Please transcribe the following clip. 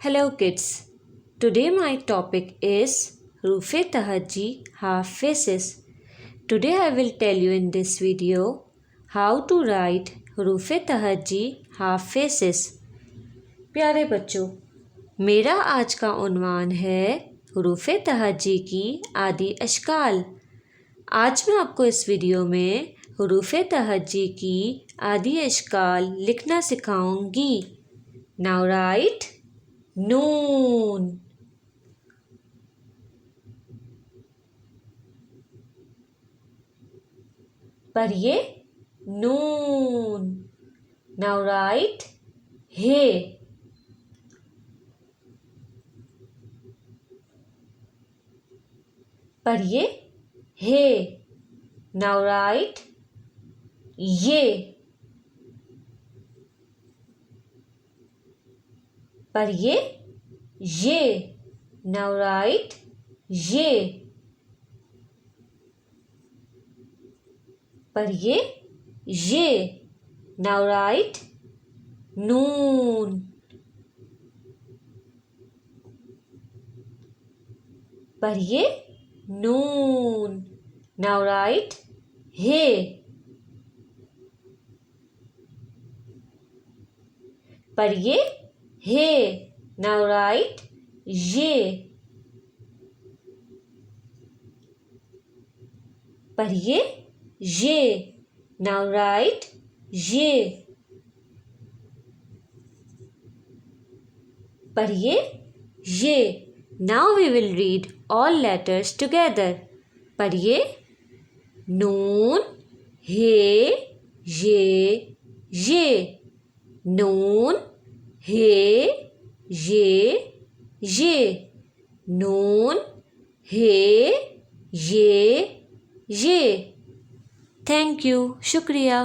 Hello kids, today my topic is Rufe Tahajji half faces. Today I will tell you in this video how to write Rufe Tahajji half faces. प्यारे बच्चों, मेरा आज का उन्वान है रूफ़े तहज्जी की आदि अशकाल। आज मैं आपको इस वीडियो में रूफ़े तहज्जी की आदि अशकाल लिखना सिखाऊंगी। Now write नून, पढ़िए नून। Now write हे, पढ़िए हे। Now write ये, पढ़िए ये। Now write ये, पढ़िए ये। Now write नून, पढ़िए नून। Now write हे, पढ़िए हे। Now write ये, पढ़िए ये। Now write ये, पढ़िए ये। Now we will read all letters together. पढ़िए नून, हे, ये। नून, हे, ये। नून, हे, ये। Thank you. शुक्रिया।